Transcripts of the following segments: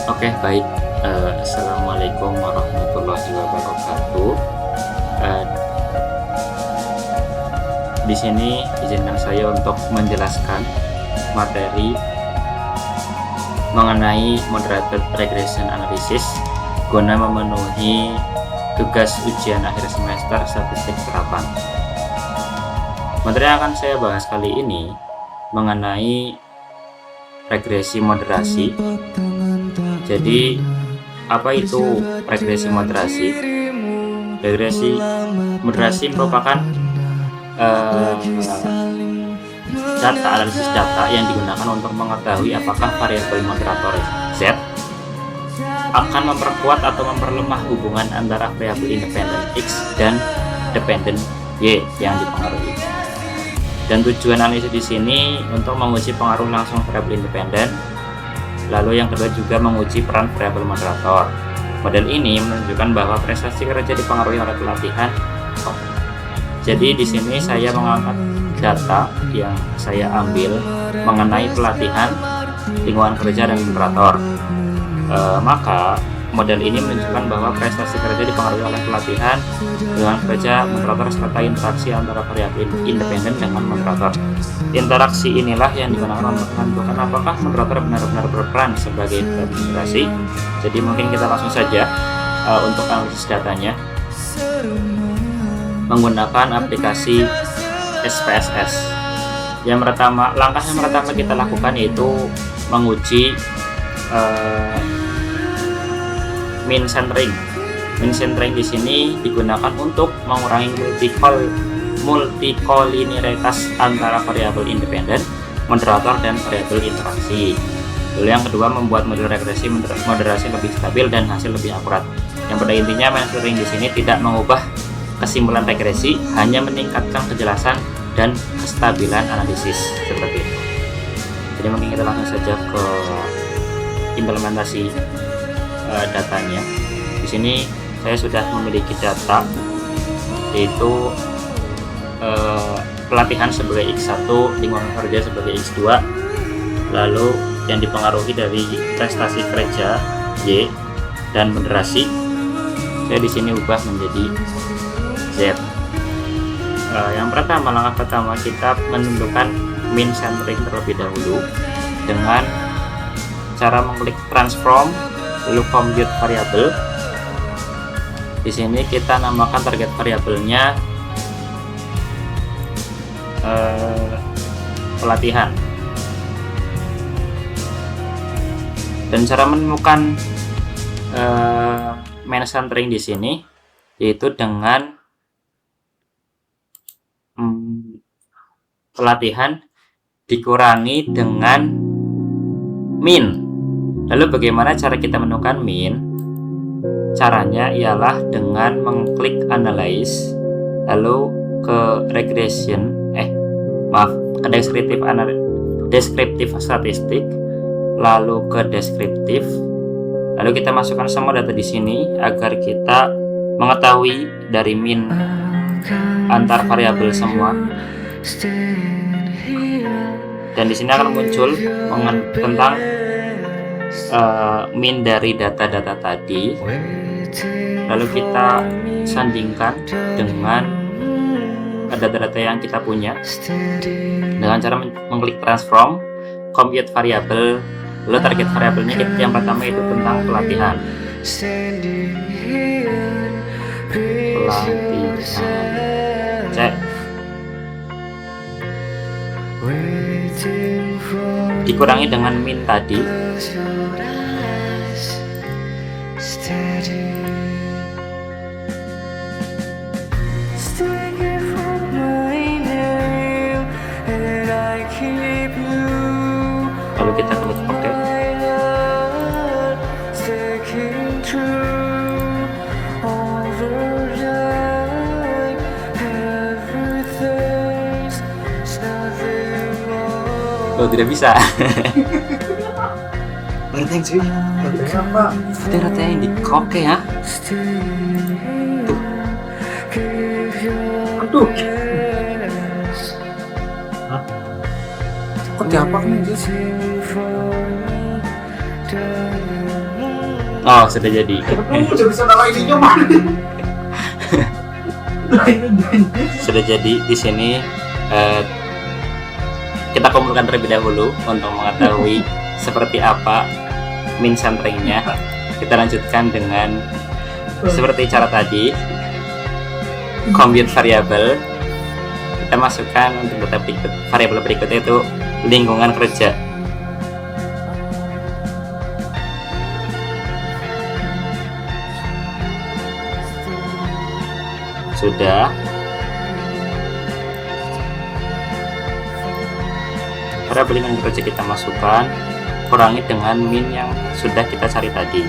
Oke, baik. Assalamualaikum warahmatullahi wabarakatuh. Eh, di sini izinkan saya untuk menjelaskan materi mengenai moderated regression analysis guna memenuhi tugas ujian akhir semester statistik terapan. Materi yang akan saya bahas kali ini mengenai regresi moderasi. Jadi, apa itu regresi moderasi? Regresi moderasi merupakan data analisis data yang digunakan untuk mengetahui apakah variabel moderator Z akan memperkuat atau memperlemah hubungan antara variabel independen X dan dependen Y yang dipengaruhi. Dan tujuan analisis di sini untuk menguji pengaruh langsung variabel independen. Lalu yang kedua juga menguji peran variabel moderator. Model ini menunjukkan bahwa prestasi kerja dipengaruhi oleh pelatihan. Jadi di sini saya mengangkat data yang saya ambil mengenai pelatihan, lingkungan kerja dan moderator. Maka model ini menunjukkan bahwa prestasi kerja dipengaruhi oleh pelatihan, lingkungan kerja, moderator serta interaksi antara variabel independen dengan moderator. Interaksi inilah yang digunakan untuk menentukan apakah moderator benar-benar berperan sebagai moderasi. Jadi mungkin kita langsung saja untuk analisis datanya menggunakan aplikasi SPSS. Langkah yang pertama kita lakukan yaitu menguji mean centering. Mean centering di sini digunakan untuk mengurangi multikolinialitas antara variabel independen, moderator, dan variabel interaksi. Lalu yang kedua, membuat model regresi moderasi lebih stabil dan hasil lebih akurat. Yang pada intinya, mean centering di sini tidak mengubah kesimpulan regresi, hanya meningkatkan kejelasan dan kestabilan analisis seperti itu. Jadi mungkin kita langsung saja ke implementasi datanya. Di sini saya sudah memiliki data, yaitu pelatihan sebagai X1, lingkungan kerja sebagai X2, lalu yang dipengaruhi dari prestasi kerja Y dan moderasi saya di sini ubah menjadi Z. Langkah pertama kita menentukan mean centering terlebih dahulu dengan cara mengklik transform lalu compute variable. Di sini kita namakan target variabelnya pelatihan. Dan cara menemukan mean centering di sini yaitu dengan pelatihan dikurangi dengan mean. Lalu bagaimana cara kita menemukan mean? Caranya ialah dengan mengklik analyze, lalu ke deskriptif statistik, lalu ke deskriptif, lalu kita masukkan semua data di sini agar kita mengetahui dari mean antar variabel semua. Dan di sini akan muncul tentang mean dari data-data tadi. Lalu kita sandingkan dengan data-data yang kita punya dengan cara mengklik transform, compute variable, lalu target variabelnya yang pertama itu tentang pelatihan. Cek. Dikurangi dengan min tadi. Lalu kita klik OK. Oh, tidak bisa. Banteng cuy. Banteng apa? Data yang di oke ya. Tuh. Aduh. Hah? Kok diapak nih? Oh, sudah jadi. Kamu udah bisa taruh ininya mana? Sudah jadi. Di sini kita kumpulkan terlebih dahulu untuk mengetahui seperti apa min centeringnya. Kita lanjutkan dengan seperti cara tadi, compute variable. Kita masukkan untuk data berikut, variabel berikutnya itu lingkungan kerja. Sudah. Variabel lingkungan kerja kita masukkan, kurangi dengan min yang sudah kita cari tadi.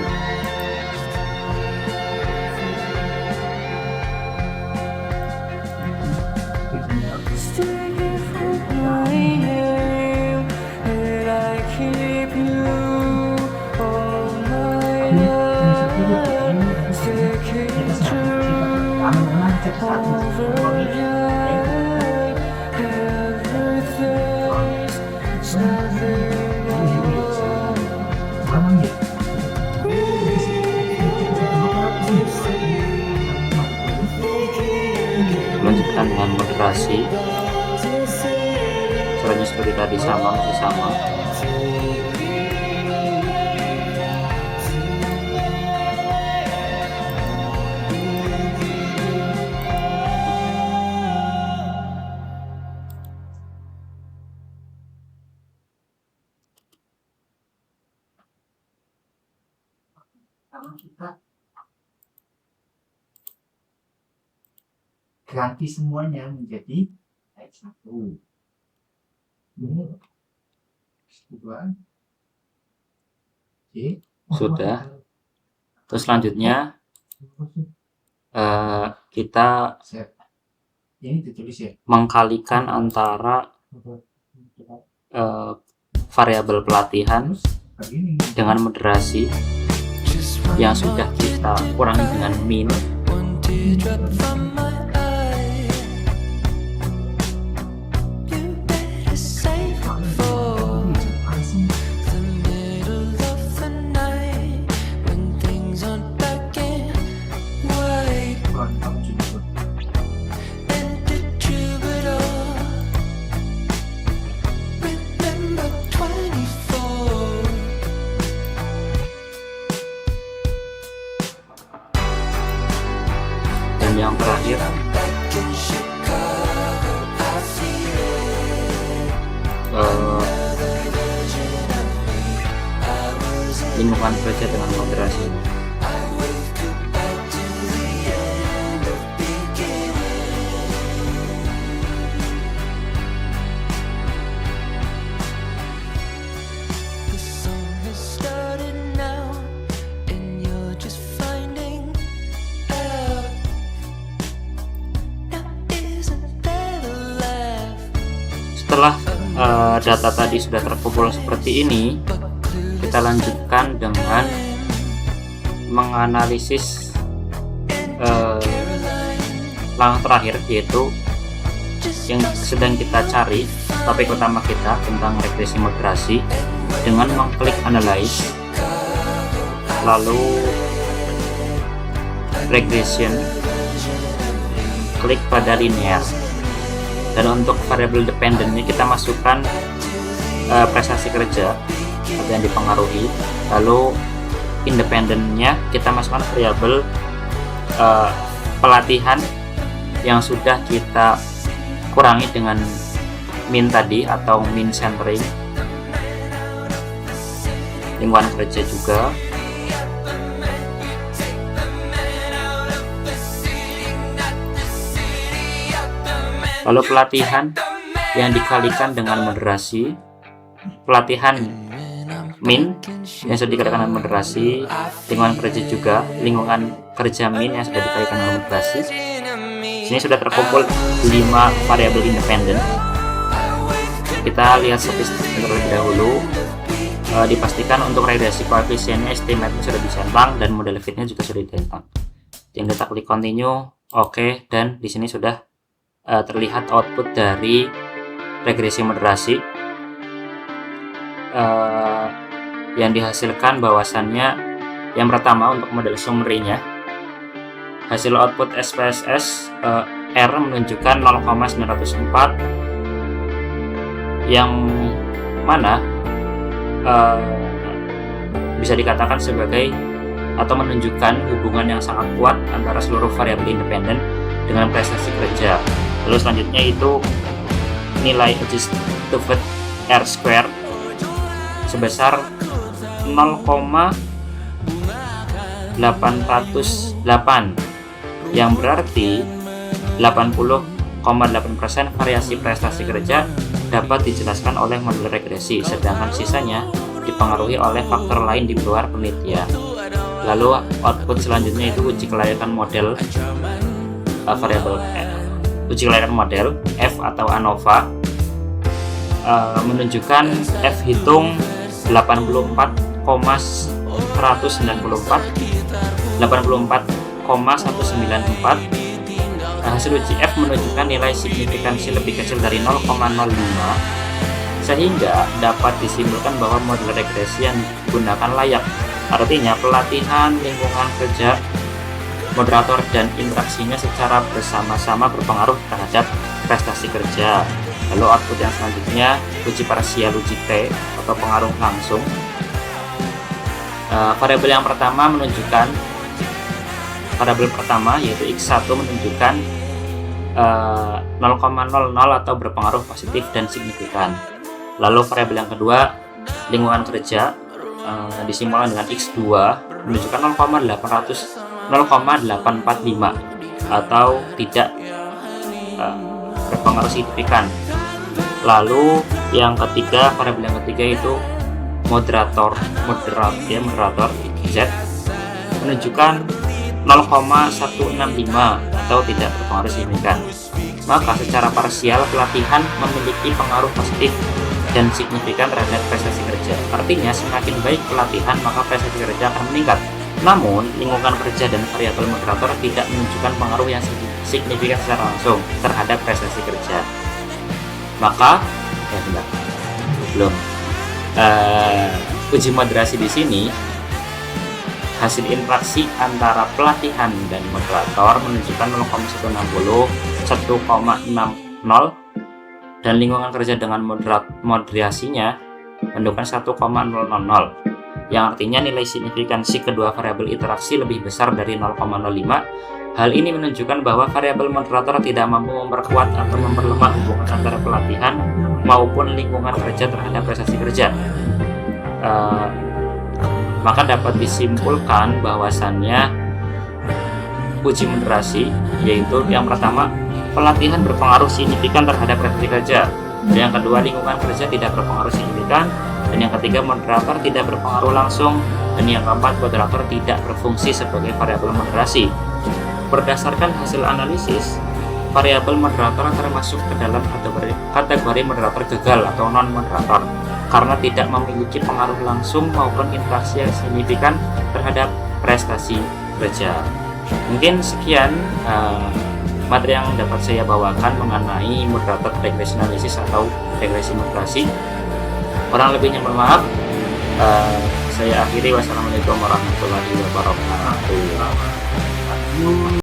Lanjutkan dengan moderasi. Caranya seperti tadi, masih sama. Kita ganti semuanya menjadi X1. Ini X2. Oke. Sudah. Terus selanjutnya kita ini ditulis ya, mengkalikan antara variabel pelatihan dengan moderasi yang sudah kita kurangi dengan min. Dan yang terakhir lingkungan kerja dengan moderasi. Setelah data tadi sudah terkumpul seperti ini, kita lanjutkan dengan menganalisis langkah terakhir, yaitu yang sedang kita cari, topik utama kita tentang regresi moderasi, dengan mengklik analyze, lalu regression, klik pada linear. Dan untuk variabel dependentnya kita masukkan prestasi kerja yang dipengaruhi, lalu independennya kita masukkan variabel pelatihan yang sudah kita kurangi dengan min tadi atau min centering. Lingkungan kerja juga. Lalu pelatihan yang dikalikan dengan moderasi, pelatihan min yang sudah dikalikan dengan moderasi, lingkungan kerja juga, lingkungan kerja min yang sudah dikalikan dengan moderasi. Sini sudah terkumpul 5 variabel independen. Kita lihat statistik terlebih dahulu. Dipastikan untuk regresi koefisiennya estimate sudah disentang dan model fitnya juga sudah disentang. Tinggal kita klik continue, oke, dan di sini sudah terlihat output dari regresi moderasi yang dihasilkan bahwasannya Yang pertama untuk model summary-nya, hasil output SPSS R menunjukkan 0,904 yang mana bisa dikatakan sebagai atau menunjukkan hubungan yang sangat kuat antara seluruh variabel independen dengan prestasi kerja. Lalu selanjutnya itu nilai adjusted R square sebesar 0,808 yang berarti 80,8% variasi prestasi kerja dapat dijelaskan oleh model regresi, sedangkan sisanya dipengaruhi oleh faktor lain di luar penelitian. Lalu output selanjutnya itu uji kelayakan model variabel uji kelayakan model F atau ANOVA menunjukkan F hitung 84,194 hasil uji F menunjukkan nilai signifikansi lebih kecil dari 0,05 sehingga dapat disimpulkan bahwa model regresi yang digunakan layak. Artinya pelatihan lingkungan kerja moderator dan interaksinya secara bersama-sama berpengaruh terhadap prestasi kerja. Lalu output yang selanjutnya uji parsial uji T atau pengaruh langsung. Variabel yang pertama menunjukkan variabel pertama yaitu X1 menunjukkan 0,00 atau berpengaruh positif dan signifikan. Lalu variabel yang kedua lingkungan kerja disimbolkan dengan X2 menunjukkan 0,845 atau tidak berpengaruh signifikan. Lalu yang ketiga variabel yang ketiga itu moderator Z menunjukkan 0,165 atau tidak berpengaruh signifikan. Maka secara parsial pelatihan memiliki pengaruh positif dan signifikan terhadap prestasi kerja. Artinya semakin baik pelatihan maka prestasi kerja akan meningkat. Namun lingkungan kerja dan variabel moderator tidak menunjukkan pengaruh yang signifikan secara langsung terhadap prestasi kerja. Maka uji moderasi di sini hasil interaksi antara pelatihan dan moderator menunjukkan 0,160, 1,60 dan lingkungan kerja dengan moderasinya menunjukkan 1,000 yang artinya nilai signifikansi kedua variabel interaksi lebih besar dari 0,05. Hal ini menunjukkan bahwa variabel moderator tidak mampu memperkuat atau memperlemah hubungan antara pelatihan maupun lingkungan kerja terhadap prestasi kerja. Maka dapat disimpulkan bahwasannya uji moderasi yaitu yang pertama pelatihan berpengaruh signifikan terhadap prestasi kerja, yang kedua lingkungan kerja tidak berpengaruh signifikan, dan yang ketiga moderator tidak berpengaruh langsung, dan yang keempat moderator tidak berfungsi sebagai variabel moderasi. Berdasarkan hasil analisis, variabel moderator termasuk ke dalam kategori moderator gagal atau non moderator karena tidak memiliki pengaruh langsung maupun interaksi yang signifikan terhadap prestasi kerja. Mungkin sekian materi yang dapat saya bawakan mengenai moderator regresi analisis atau regresi moderasi. Kurang lebihnya mohon maaf. Saya akhiri. Wassalamualaikum warahmatullahi wabarakatuh.